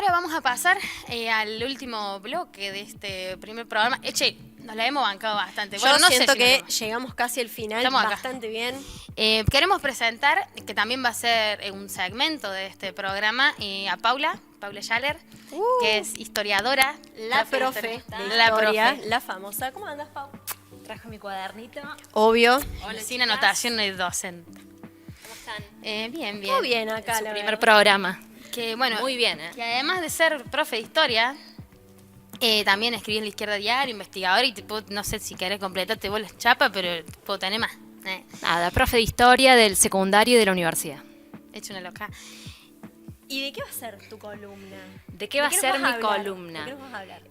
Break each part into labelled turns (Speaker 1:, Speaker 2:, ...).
Speaker 1: ahora vamos a pasar al último bloque de este primer programa. Che, nos la hemos bancado bastante.
Speaker 2: Yo
Speaker 1: no
Speaker 2: siento
Speaker 1: sé si
Speaker 2: que llegamos casi al final,
Speaker 1: estamos acá.
Speaker 2: bastante bien.
Speaker 1: Queremos presentar, que también va a ser un segmento de este programa, a Paula Schaller, que es historiadora.
Speaker 2: La profe de
Speaker 1: la
Speaker 2: historia,
Speaker 1: profe.
Speaker 2: la famosa. ¿Cómo andas, Pau?
Speaker 3: Trajo mi cuadernito.
Speaker 2: Obvio.
Speaker 3: Hola,
Speaker 1: Sin
Speaker 3: chicas.
Speaker 1: anotación de docente.
Speaker 3: ¿Cómo están?
Speaker 1: Bien, bien.
Speaker 2: Todo bien acá,
Speaker 3: Su
Speaker 2: la
Speaker 3: primer
Speaker 2: verdad.
Speaker 3: programa.
Speaker 1: Que, bueno,
Speaker 3: Muy bien,
Speaker 1: Y además de ser profe de historia, también escribí en La Izquierda Diario, investigadora, y no sé si querés completarte vos la chapa, pero puedo tener más.
Speaker 3: Nada, profe de historia del secundario y de la universidad.
Speaker 1: He hecho una loca.
Speaker 2: ¿Y de qué va a ser tu columna?
Speaker 3: ¿De qué va a ser mi columna?
Speaker 2: ¿De qué nos vas a hablar?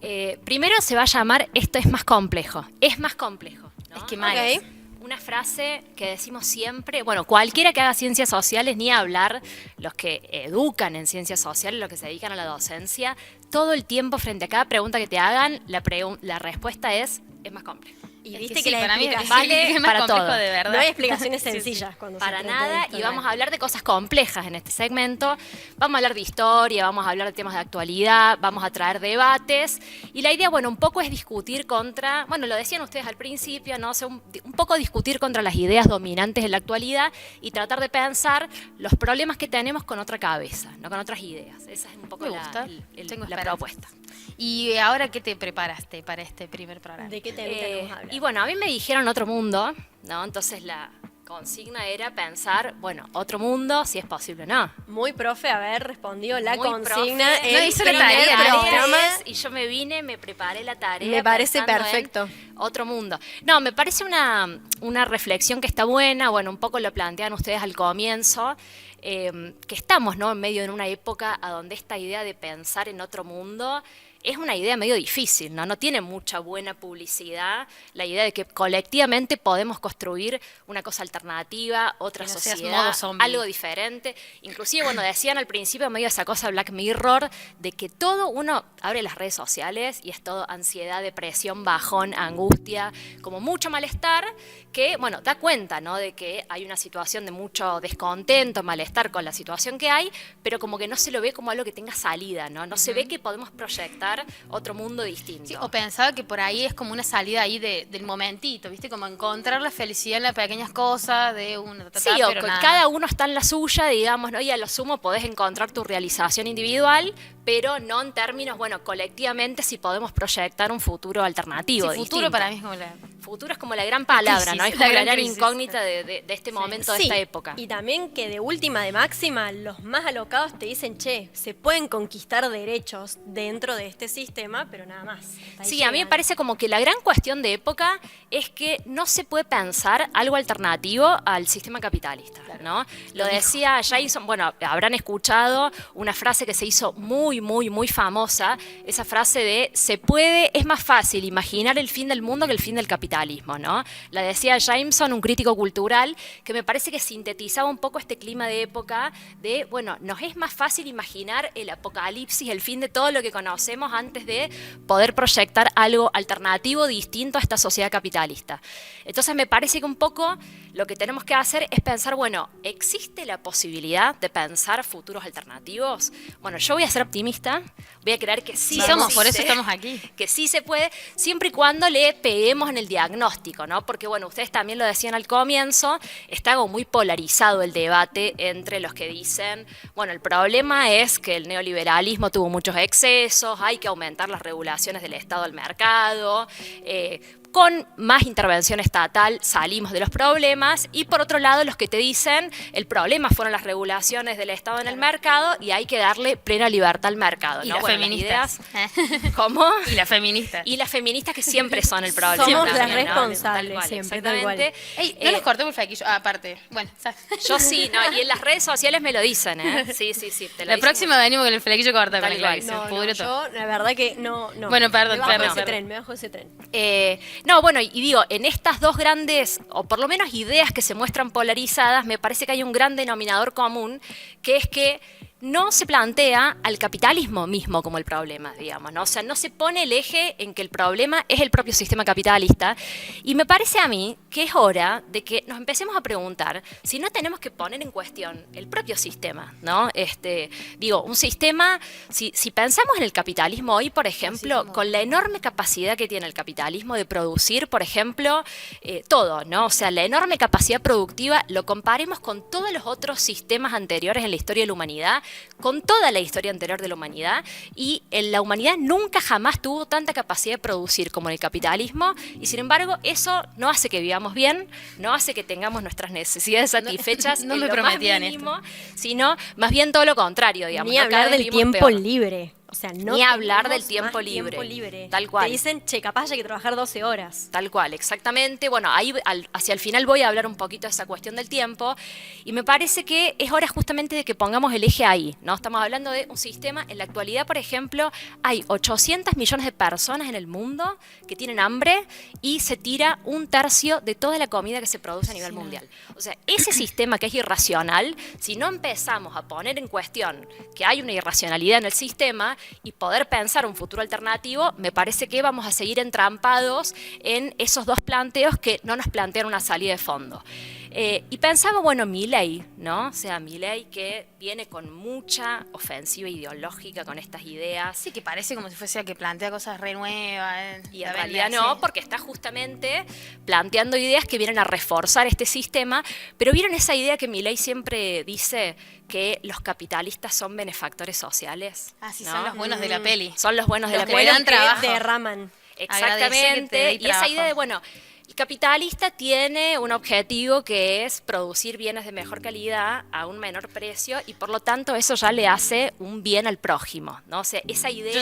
Speaker 3: Primero se va a llamar Esto es más complejo. Es más complejo, ¿no?
Speaker 1: Es que mal.
Speaker 2: Ok.
Speaker 3: Una frase que decimos siempre, bueno, cualquiera que haga ciencias sociales, ni hablar, los que educan en ciencias sociales, los que se dedican a la docencia, todo el tiempo frente a cada pregunta que te hagan, la respuesta es más complejo.
Speaker 2: Y
Speaker 1: Es
Speaker 2: viste
Speaker 1: que
Speaker 2: que
Speaker 1: sí,
Speaker 2: la
Speaker 1: para mí
Speaker 2: explicación
Speaker 3: vale
Speaker 1: es más
Speaker 3: para
Speaker 1: complejo
Speaker 3: todo.
Speaker 1: de verdad.
Speaker 2: no hay explicaciones
Speaker 1: Sí, sí.
Speaker 2: sencillas cuando
Speaker 3: Para
Speaker 2: se trata de
Speaker 3: nada,
Speaker 2: esto,
Speaker 3: y
Speaker 2: ¿no?
Speaker 3: vamos a hablar de cosas complejas en este segmento. Vamos a hablar de historia, vamos a hablar de temas de actualidad, vamos a traer debates. Y la idea, bueno, un poco es discutir contra, bueno, lo decían ustedes al principio, ¿no? O sea, un poco discutir contra las ideas dominantes en la actualidad y tratar de pensar los problemas que tenemos con otra cabeza, no con otras ideas. Esa es un poco
Speaker 1: Me gusta. Tengo
Speaker 3: la
Speaker 1: esperanza.
Speaker 3: propuesta.
Speaker 1: ¿Y ahora qué te preparaste para este primer programa?
Speaker 2: ¿De qué temita nos vas a hablar?
Speaker 3: Y bueno, a mí me dijeron otro mundo, ¿no? Entonces la consigna era pensar, bueno, otro mundo, si es posible o no.
Speaker 2: Muy profe haber respondido la
Speaker 3: Muy
Speaker 2: consigna.
Speaker 3: profe.
Speaker 1: No hizo la tarea,
Speaker 3: La
Speaker 2: programa.
Speaker 3: tarea es, y yo me vine, me preparé la tarea.
Speaker 2: Me parece
Speaker 3: pensando
Speaker 2: perfecto.
Speaker 3: en otro mundo. No, me parece una reflexión que está buena, bueno, un poco lo plantean ustedes al comienzo, que estamos, ¿no? En medio de una época a donde esta idea de pensar en otro mundo es una idea medio difícil, ¿no? No tiene mucha buena publicidad la idea de que colectivamente podemos construir una cosa alternativa, otra
Speaker 1: Que no seas
Speaker 3: sociedad,
Speaker 1: modo zombie.
Speaker 3: algo diferente. Inclusive, bueno, decían al principio medio esa cosa Black Mirror, de que todo uno abre las redes sociales y es todo ansiedad, depresión, bajón, angustia, como mucho malestar, que, bueno, da cuenta, ¿no? De que hay una situación de mucho descontento, malestar con la situación que hay, pero como que no se lo ve como algo que tenga salida, ¿no? No se ve que podemos proyectar otro mundo distinto.
Speaker 1: Sí, o pensaba que por ahí es como una salida ahí del momentito, ¿viste? Como encontrar la felicidad en las pequeñas cosas de uno.
Speaker 3: Sí, o que cada uno está en la suya, digamos, ¿no? Y a lo sumo podés encontrar tu realización individual, pero no en términos, bueno, colectivamente si podemos proyectar un futuro alternativo.
Speaker 1: Sí, futuro
Speaker 3: distinto.
Speaker 1: para mí es como
Speaker 3: Futuro es como la gran palabra,
Speaker 1: crisis,
Speaker 3: ¿no? Es
Speaker 1: la
Speaker 3: como la
Speaker 1: gran
Speaker 3: gran
Speaker 1: crisis.
Speaker 3: incógnita de este momento, de
Speaker 2: Sí,
Speaker 3: esta época.
Speaker 2: Y también que de última, de máxima, los más alocados te dicen, che, se pueden conquistar derechos dentro de este sistema, pero nada más. Hasta ahí
Speaker 3: Sí, a mí me
Speaker 2: llegan.
Speaker 3: parece como que la gran cuestión de época es que no se puede pensar algo alternativo al sistema capitalista, ¿no? Lo decía Jason, bueno, habrán escuchado una frase que se hizo muy, muy, muy famosa, esa frase de se puede, es más fácil imaginar el fin del mundo que el fin del capitalismo, ¿no? La decía Jameson, un crítico cultural, que me parece que sintetizaba un poco este clima de época de, bueno, nos es más fácil imaginar el apocalipsis, el fin de todo lo que conocemos antes de poder proyectar algo alternativo, distinto a esta sociedad capitalista. Entonces me parece que un poco lo que tenemos que hacer es pensar, bueno, ¿existe la posibilidad de pensar futuros alternativos? Bueno, yo voy a ser optimista, voy a creer que sí.
Speaker 1: por eso
Speaker 3: existe,
Speaker 1: estamos aquí.
Speaker 3: que sí se puede, siempre y cuando le peguemos en el diagnóstico, ¿no? Porque, bueno, ustedes también lo decían al comienzo, está como muy polarizado el debate entre los que dicen, bueno, el problema es que el neoliberalismo tuvo muchos excesos, hay que aumentar las regulaciones del Estado al mercado, con más intervención estatal salimos de los problemas, y por otro lado los que te dicen el problema fueron las regulaciones del Estado en el mercado y hay que darle plena libertad al mercado,
Speaker 1: Y
Speaker 3: ¿no?
Speaker 1: las
Speaker 3: Bueno,
Speaker 1: feministas.
Speaker 3: ¿Cómo?
Speaker 1: Y las feministas.
Speaker 3: Y las feministas que siempre son el problema.
Speaker 2: Somos las
Speaker 3: también, ¿no?
Speaker 2: responsables
Speaker 3: Tal cual,
Speaker 2: siempre, tal cual.
Speaker 3: exactamente.
Speaker 1: Ey, no los corté por flaquillo. Ah, aparte. Bueno,
Speaker 3: Yo sí, no, y en las redes sociales me lo dicen, ¿eh? Sí, sí, sí. Te lo
Speaker 1: la
Speaker 3: dicen
Speaker 1: próxima venimos con el flaquillo corta.
Speaker 3: Tal
Speaker 1: para
Speaker 3: cual.
Speaker 1: que se
Speaker 2: No,
Speaker 1: pudre todo.
Speaker 2: yo la verdad que no.
Speaker 1: Bueno, perdón,
Speaker 2: me bajo
Speaker 1: perdón,
Speaker 2: ese
Speaker 1: perdón.
Speaker 2: tren, me bajo ese tren.
Speaker 3: No, bueno, y digo, en estas dos grandes, o por lo menos ideas que se muestran polarizadas, me parece que hay un gran denominador común, que es que no se plantea al capitalismo mismo como el problema, digamos, ¿no? O sea, no se pone el eje en que el problema es el propio sistema capitalista. Y me parece a mí que es hora de que nos empecemos a preguntar si no tenemos que poner en cuestión el propio sistema, ¿no? Digo, un sistema, si pensamos en el capitalismo hoy, por ejemplo, con la enorme capacidad que tiene el capitalismo de producir, por ejemplo, todo, ¿no? O sea, la enorme capacidad productiva, lo comparemos con todos los otros sistemas anteriores en la historia de la humanidad, con toda la historia anterior de la humanidad, y la humanidad nunca jamás tuvo tanta capacidad de producir como en el capitalismo, y sin embargo eso no hace que vivamos bien, no hace que tengamos nuestras necesidades satisfechas
Speaker 1: no
Speaker 3: en
Speaker 1: me
Speaker 3: lo más
Speaker 1: prometían
Speaker 3: mínimo, sino más bien todo lo contrario, digamos.
Speaker 2: Ni
Speaker 3: ¿no?
Speaker 2: hablar
Speaker 3: Cada vez
Speaker 2: del
Speaker 3: vivimos
Speaker 2: tiempo
Speaker 3: peor.
Speaker 2: libre. O sea, no
Speaker 3: Ni hablar del
Speaker 2: tenemos
Speaker 3: tiempo
Speaker 2: más
Speaker 3: libre.
Speaker 2: tiempo libre.
Speaker 3: Tal cual.
Speaker 2: Te dicen, che, capaz hay que trabajar 12 horas.
Speaker 3: Tal cual, exactamente. Bueno, ahí hacia el final voy a hablar un poquito de esa cuestión del tiempo y me parece que es hora justamente de que pongamos el eje ahí, ¿no? Estamos hablando de un sistema, en la actualidad, por ejemplo, hay 800 millones de personas en el mundo que tienen hambre y se tira 1/3 de toda la comida que se produce a nivel mundial. O sea, ese sistema que es irracional, si no empezamos a poner en cuestión que hay una irracionalidad en el sistema y poder pensar un futuro alternativo, me parece que vamos a seguir entrampados en esos dos planteos que no nos plantean una salida de fondo. Y pensaba, bueno, Milei, ¿no? O sea, Milei que viene con mucha ofensiva ideológica con estas ideas.
Speaker 1: Sí, que parece como si fuese el que plantea cosas re nuevas.
Speaker 3: Y en realidad no, porque está justamente planteando ideas que vienen a reforzar este sistema. Pero ¿vieron esa idea que Milei siempre dice que los capitalistas son benefactores sociales?
Speaker 1: Ah, sí,
Speaker 3: ¿no?
Speaker 1: son los buenos de la peli.
Speaker 3: Son los buenos de
Speaker 1: Los
Speaker 3: la
Speaker 1: que
Speaker 3: peli.
Speaker 1: dan trabajo.
Speaker 2: Derraman.
Speaker 1: Agradece que te
Speaker 3: Exactamente.
Speaker 1: dé
Speaker 3: Y esa
Speaker 1: trabajo.
Speaker 3: idea de, bueno, el capitalista tiene un objetivo que es producir bienes de mejor calidad a un menor precio y por lo tanto eso ya le hace un bien al prójimo, ¿no? O sea, esa idea...
Speaker 1: Yo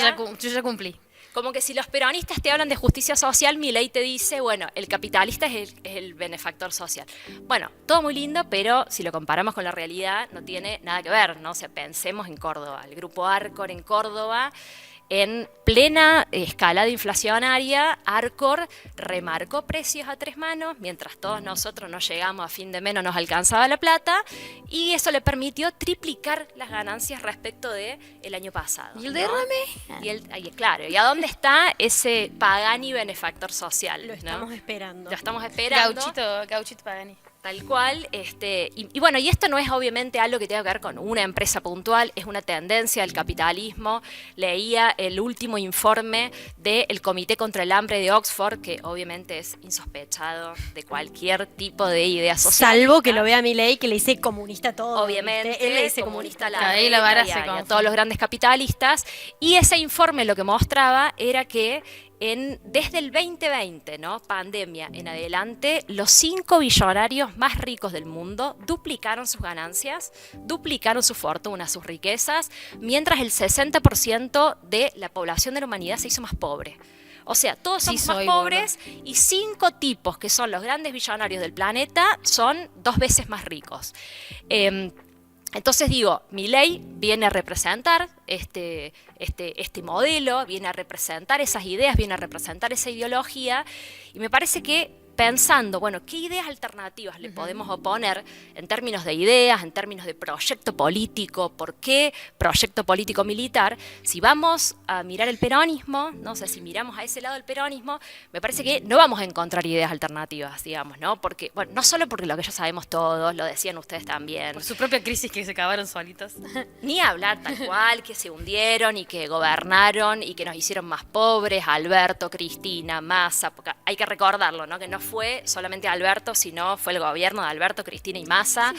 Speaker 1: ya cumplí.
Speaker 3: Como que si los peronistas te hablan de justicia social, Milei te dice, bueno, el capitalista es el benefactor social. Bueno, todo muy lindo, pero si lo comparamos con la realidad, no tiene nada que ver, ¿no? O sea, pensemos en Córdoba. El grupo Arcor en Córdoba, en plena escalada inflacionaria, Arcor remarcó precios a 3 manos, mientras todos nosotros no llegamos a fin de mes, no nos alcanzaba la plata, y eso le permitió triplicar las ganancias respecto del año pasado.
Speaker 1: ¿Y el
Speaker 3: ¿no?
Speaker 1: derrame?
Speaker 3: Claro, ¿y a dónde está ese Pagani benefactor social?
Speaker 2: Lo
Speaker 3: ¿no?
Speaker 2: estamos esperando.
Speaker 3: Lo estamos esperando.
Speaker 1: Gauchito Pagani.
Speaker 3: Tal cual, y bueno, y esto no es obviamente algo que tenga que ver con una empresa puntual, es una tendencia del capitalismo. Leía el último informe del Comité contra el Hambre de Oxford, que obviamente es insospechado de cualquier tipo de idea social.
Speaker 2: Salvo que lo vea Milei, que le dice comunista todo.
Speaker 3: Obviamente,
Speaker 2: ¿viste? Él le dice comunista
Speaker 3: a
Speaker 1: Ahí la vara
Speaker 3: y
Speaker 1: se
Speaker 3: a
Speaker 1: confunde.
Speaker 3: todos los grandes capitalistas. Y ese informe lo que mostraba era que desde el 2020, ¿no? Pandemia en adelante, los 5 billonarios más ricos del mundo duplicaron sus ganancias, duplicaron su fortuna, sus riquezas, mientras el 60% de la población de la humanidad se hizo más pobre. O sea, todos somos más pobres y 5 tipos que son los grandes billonarios del planeta son 2 veces más ricos. Entonces digo, Milei viene a representar este modelo, viene a representar esas ideas, viene a representar esa ideología, y me parece que pensando, bueno, ¿qué ideas alternativas le podemos oponer en términos de ideas, en términos de proyecto político? ¿Por qué proyecto político militar? Si vamos a mirar el peronismo, ¿no? O sea, si miramos a ese lado del peronismo, me parece que no vamos a encontrar ideas alternativas, digamos, ¿no? Porque, bueno, no solo porque lo que ya sabemos todos, lo decían ustedes también.
Speaker 1: Por su propia crisis que se acabaron solitos.
Speaker 3: Ni hablar tal cual, que se hundieron y que gobernaron y que nos hicieron más pobres, Alberto, Cristina, Massa, porque hay que recordarlo, ¿no? Que no fue solamente Alberto, sino fue el gobierno de Alberto, Cristina y Massa,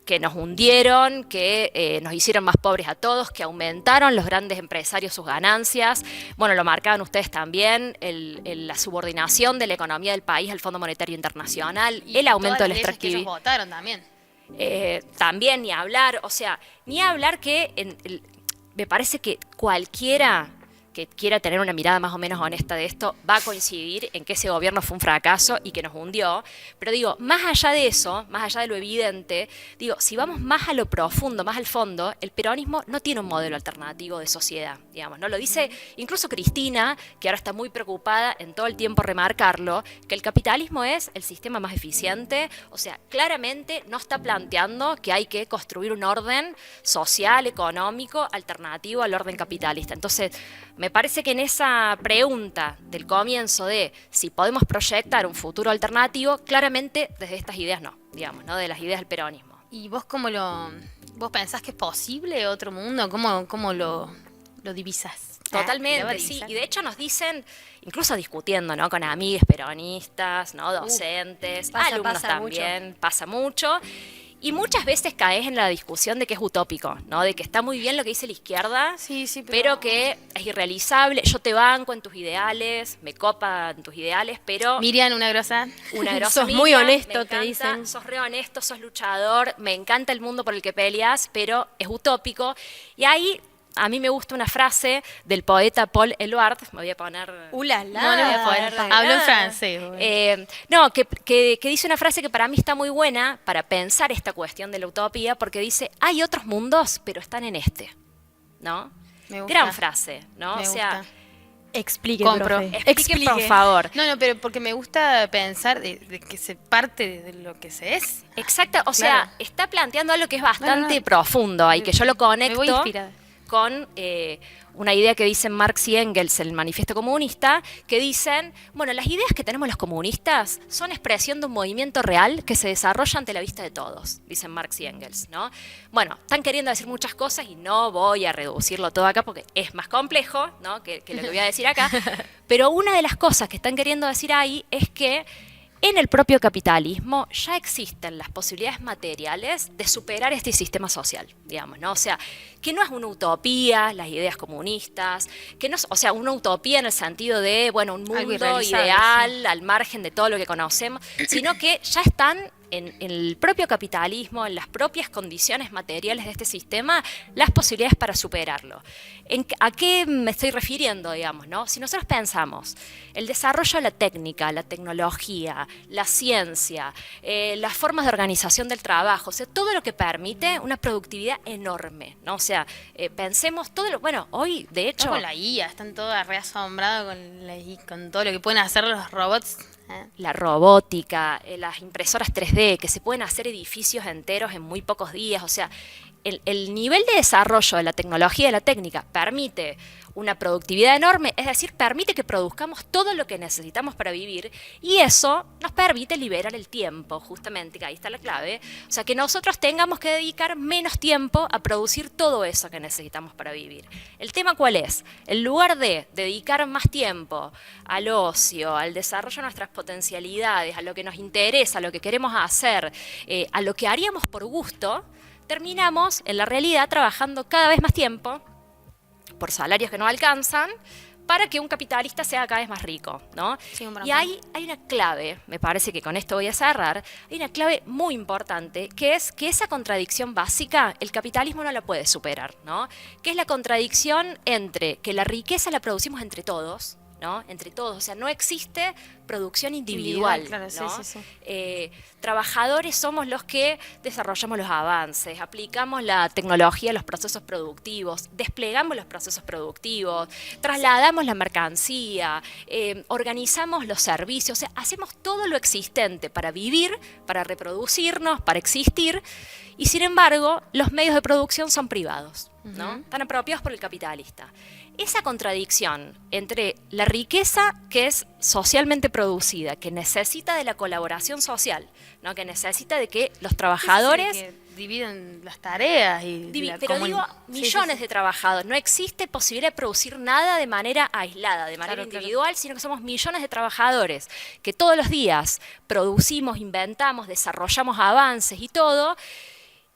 Speaker 3: que nos hundieron, que nos hicieron más pobres a todos, que aumentaron los grandes empresarios sus ganancias. Bueno, lo marcaban ustedes también, la subordinación de la economía del país al Fondo Monetario Internacional, el aumento del extractivismo.
Speaker 1: Ellos votaron también.
Speaker 3: También ni hablar, o sea, ni hablar que me parece que cualquiera que quiera tener una mirada más o menos honesta de esto, va a coincidir en que ese gobierno fue un fracaso y que nos hundió. Pero digo, más allá de eso, más allá de lo evidente, digo, si vamos más a lo profundo, más al fondo, el peronismo no tiene un modelo alternativo de sociedad, digamos, ¿no? Lo dice incluso Cristina, que ahora está muy preocupada en todo el tiempo remarcarlo, que el capitalismo es el sistema más eficiente, o sea, claramente no está planteando que hay que construir un orden social, económico, alternativo al orden capitalista. Entonces, me parece que en esa pregunta del comienzo de si podemos proyectar un futuro alternativo, claramente desde estas ideas no, digamos, ¿no? De las ideas del peronismo.
Speaker 1: ¿Y vos vos pensás que es posible otro mundo? ¿Cómo lo divisas?
Speaker 3: Totalmente, sí. Y de hecho nos dicen, incluso discutiendo, ¿no? Con amigues peronistas, ¿no? Docentes, alumnos también, pasa mucho. Y muchas veces caes en la discusión de que es utópico, ¿no? De que está muy bien lo que dice la izquierda,
Speaker 1: Sí,
Speaker 3: pero que es irrealizable. Yo te banco en tus ideales, me copa en tus ideales, pero...
Speaker 1: Miriam, una grosa.
Speaker 3: Una grosa
Speaker 2: Sos muy
Speaker 3: Miriam,
Speaker 2: honesto,
Speaker 3: me
Speaker 2: te
Speaker 3: encanta,
Speaker 2: dicen.
Speaker 3: sos re honesto, sos luchador, me encanta el mundo por el que peleas, pero es utópico. Y ahí... A mí me gusta una frase del poeta Paul Eluard, me voy a poner...
Speaker 2: ¡Ulala!
Speaker 1: No, no voy a poder. Hablo en francés.
Speaker 3: No, que dice una frase que para mí está muy buena para pensar esta cuestión de la utopía, porque dice, hay otros mundos, pero están en este, ¿no?
Speaker 1: Me gusta.
Speaker 3: Gran frase, ¿no?
Speaker 1: Me
Speaker 3: o sea,
Speaker 1: gusta.
Speaker 2: Explique,
Speaker 1: Compro.
Speaker 2: profe.
Speaker 3: explique, por favor.
Speaker 1: No, pero porque me gusta pensar de que se parte de lo que se es.
Speaker 3: Exacto, o
Speaker 1: Claro.
Speaker 3: sea, está planteando algo que es bastante
Speaker 1: No.
Speaker 3: profundo y que yo lo
Speaker 1: Me
Speaker 3: conecto
Speaker 1: voy inspirada.
Speaker 3: con una idea que dicen Marx y Engels en el Manifiesto Comunista, que dicen, bueno, las ideas que tenemos los comunistas son expresión de un movimiento real que se desarrolla ante la vista de todos, dicen Marx y Engels, ¿no? Bueno, están queriendo decir muchas cosas y no voy a reducirlo todo acá porque es más complejo, ¿no? que lo que voy a decir acá, pero una de las cosas que están queriendo decir ahí es que en el propio capitalismo ya existen las posibilidades materiales de superar este sistema social, digamos, ¿no? O sea, que no es una utopía las ideas comunistas, que no es, o sea, una utopía en el sentido de, bueno, un
Speaker 1: Algo
Speaker 3: mundo
Speaker 1: irrealizable,
Speaker 3: ideal al margen de todo lo que conocemos, sino que ya están en el propio capitalismo, en las propias condiciones materiales de este sistema, las posibilidades para superarlo. ¿A qué me estoy refiriendo, digamos, no? Si nosotros pensamos el desarrollo de la técnica, la tecnología, la ciencia, las formas de organización del trabajo, o sea, todo lo que permite una productividad enorme, ¿no? O sea, pensemos todo lo... Bueno, hoy, de hecho...
Speaker 1: No, con la IA, están todas re asombrados con todo lo que pueden hacer los robots.
Speaker 3: La robótica, las impresoras 3D, que se pueden hacer edificios enteros en muy pocos días. O sea, el nivel de desarrollo de la tecnología y de la técnica permite una productividad enorme, es decir, permite que produzcamos todo lo que necesitamos para vivir y eso nos permite liberar el tiempo, justamente, que ahí está la clave. O sea, que nosotros tengamos que dedicar menos tiempo a producir todo eso que necesitamos para vivir. ¿El tema cuál es? En lugar de dedicar más tiempo al ocio, al desarrollo de nuestras potencialidades, a lo que nos interesa, a lo que queremos hacer, a lo que haríamos por gusto, terminamos en la realidad trabajando cada vez más tiempo por salarios que no alcanzan para que un capitalista sea cada vez más rico, ¿no?
Speaker 1: Sí, un
Speaker 3: Y hay una clave, me parece que con esto voy a cerrar, hay una clave muy importante, que es que esa contradicción básica el capitalismo no la puede superar, ¿no? Que es la contradicción entre que la riqueza la producimos entre todos, ¿no? Entre todos, o sea, no existe producción individual,
Speaker 1: Claro,
Speaker 3: ¿no?
Speaker 1: sí.
Speaker 3: Trabajadores somos los que desarrollamos los avances, aplicamos la tecnología a los procesos productivos, desplegamos los procesos productivos, trasladamos la mercancía, organizamos los servicios, o sea, hacemos todo lo existente para vivir, para reproducirnos, para existir, y sin embargo, los medios de producción son privados, ¿no? Están apropiados por el capitalista. Esa contradicción entre la riqueza que es socialmente producida, que necesita de la colaboración social, ¿no? Que necesita de que los trabajadores...
Speaker 1: Que dividen las tareas y
Speaker 3: pero digo, millones de trabajadores. No existe posibilidad de producir nada de manera aislada, de manera individual, sino que somos millones de trabajadores que todos los días producimos, inventamos, desarrollamos avances y todo,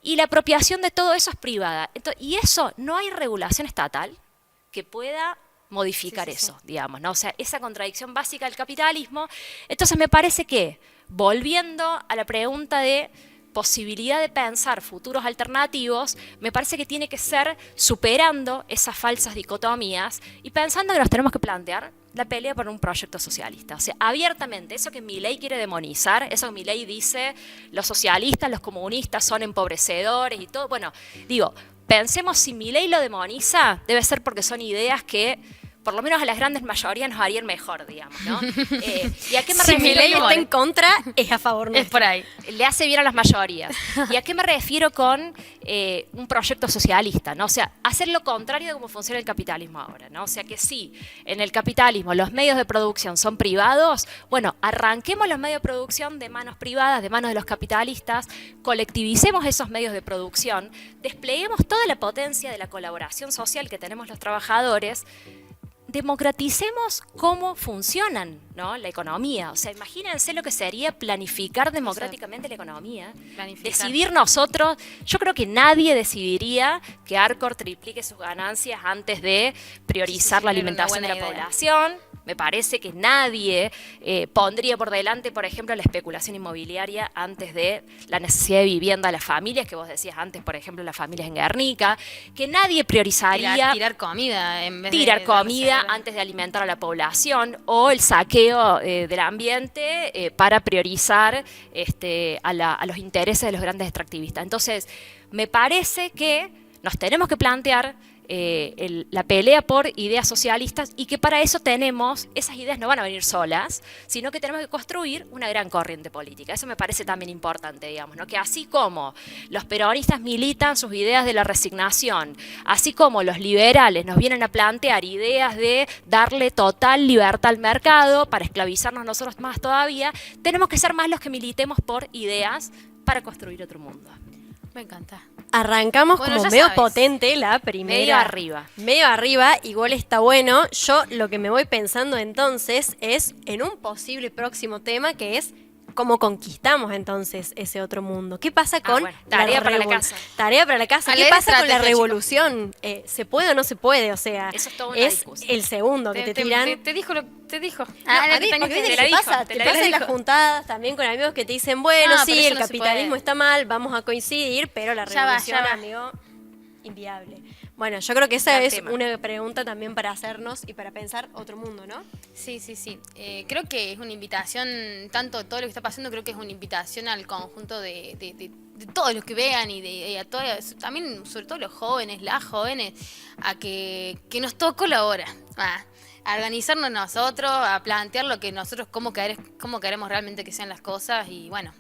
Speaker 3: y la apropiación de todo eso es privada. Entonces, y eso no hay regulación estatal que pueda modificar eso, digamos, ¿no? O sea, esa contradicción básica del capitalismo. Entonces me parece que, volviendo a la pregunta de posibilidad de pensar futuros alternativos, me parece que tiene que ser superando esas falsas dicotomías y pensando que nos tenemos que plantear la pelea por un proyecto socialista. O sea, abiertamente, eso que Milei quiere demonizar, eso que Milei dice, los socialistas, los comunistas son empobrecedores y todo, bueno, digo, pensemos si Milei lo demoniza, debe ser porque son ideas que por lo menos a las grandes mayorías nos harían mejor, digamos, ¿no? ¿Y a qué me
Speaker 2: Si
Speaker 3: refiero?
Speaker 2: Milei está en contra, es a favor nuestro.
Speaker 1: Es por ahí.
Speaker 3: Le hace bien a las mayorías. ¿Y a qué me refiero con un proyecto socialista? ¿No? O sea, hacer lo contrario de cómo funciona el capitalismo ahora, ¿no? O sea, que sí, en el capitalismo los medios de producción son privados, bueno, arranquemos los medios de producción de manos privadas, de manos de los capitalistas, colectivicemos esos medios de producción, despleguemos toda la potencia de la colaboración social que tenemos los trabajadores, democraticemos cómo funcionan, ¿no? La economía. O sea, imagínense lo que sería planificar democráticamente la economía.
Speaker 1: Planificar.
Speaker 3: Decidir nosotros. Yo creo que nadie decidiría que Arcor triplique sus ganancias antes de priorizar
Speaker 1: Sí,
Speaker 3: la
Speaker 1: era una
Speaker 3: alimentación de la
Speaker 1: buena idea.
Speaker 3: población. Me parece que nadie pondría por delante, por ejemplo, la especulación inmobiliaria antes de la necesidad de vivienda de las familias, que vos decías antes, por ejemplo, las familias en Guernica, que nadie priorizaría
Speaker 1: Tirar comida en vez de
Speaker 3: tirar comida
Speaker 1: darse-
Speaker 3: antes de alimentar a la población o el saqueo del ambiente para priorizar a los intereses de los grandes extractivistas. Entonces, me parece que nos tenemos que plantear la pelea por ideas socialistas y que para eso esas ideas no van a venir solas, sino que tenemos que construir una gran corriente política. Eso me parece también importante, digamos, ¿no? Que así como los peronistas militan sus ideas de la resignación, así como los liberales nos vienen a plantear ideas de darle total libertad al mercado para esclavizarnos nosotros más todavía, tenemos que ser más los que militemos por ideas para construir otro mundo.
Speaker 1: Me encanta.
Speaker 2: Arrancamos
Speaker 1: Bueno,
Speaker 2: como
Speaker 1: ya
Speaker 2: medio
Speaker 1: sabes.
Speaker 2: potente la primera.
Speaker 3: Medio arriba.
Speaker 2: Medio arriba, igual está bueno. Yo lo que me voy pensando entonces es en un posible próximo tema que es cómo conquistamos entonces ese otro mundo. ¿Qué pasa con
Speaker 3: bueno, tarea para la
Speaker 2: revol-
Speaker 3: casa.
Speaker 2: Tarea para la casa.
Speaker 1: A
Speaker 2: ¿Qué
Speaker 1: leer
Speaker 2: pasa con la
Speaker 1: estrategia,
Speaker 2: revolución? ¿Se puede o no se puede? O sea,
Speaker 3: Eso es toda una discusión.
Speaker 2: el segundo que te tiran.
Speaker 1: Te dijo te dijo.
Speaker 2: No,
Speaker 1: Ah,
Speaker 2: a
Speaker 1: la
Speaker 2: mí,
Speaker 1: que
Speaker 2: porque
Speaker 1: tenés
Speaker 2: viste
Speaker 1: que-
Speaker 2: que
Speaker 3: la
Speaker 2: te
Speaker 3: dijo,
Speaker 2: pasa,
Speaker 3: te
Speaker 2: te
Speaker 3: la
Speaker 2: pasa en
Speaker 1: dijo.
Speaker 2: las juntadas también con amigos que te dicen, bueno,
Speaker 1: No,
Speaker 2: sí,
Speaker 1: pero eso
Speaker 2: el
Speaker 1: no se
Speaker 2: capitalismo
Speaker 1: puede.
Speaker 2: está mal, vamos a coincidir, pero la
Speaker 1: Ya va,
Speaker 2: revolución,
Speaker 1: ya va.
Speaker 2: amigo, inviable. Bueno, yo creo que esa
Speaker 3: Gran
Speaker 2: es
Speaker 3: tema.
Speaker 2: una pregunta también para hacernos y para pensar otro mundo, ¿no?
Speaker 1: Sí, sí, sí. Creo que es una invitación, tanto todo lo que está pasando, creo que es una invitación al conjunto de todos los que vean y a todas, también sobre todo los jóvenes, las jóvenes, a que nos toque la hora. A organizarnos nosotros, a plantear lo que nosotros, cómo queremos realmente que sean las cosas y bueno,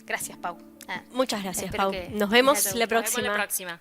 Speaker 1: gracias Pau.
Speaker 2: Muchas gracias,
Speaker 1: Espero
Speaker 2: Pau.
Speaker 1: que
Speaker 2: Nos vemos
Speaker 1: les haya
Speaker 2: la
Speaker 1: gustado.
Speaker 3: Nos vemos la
Speaker 2: próxima.
Speaker 3: próxima.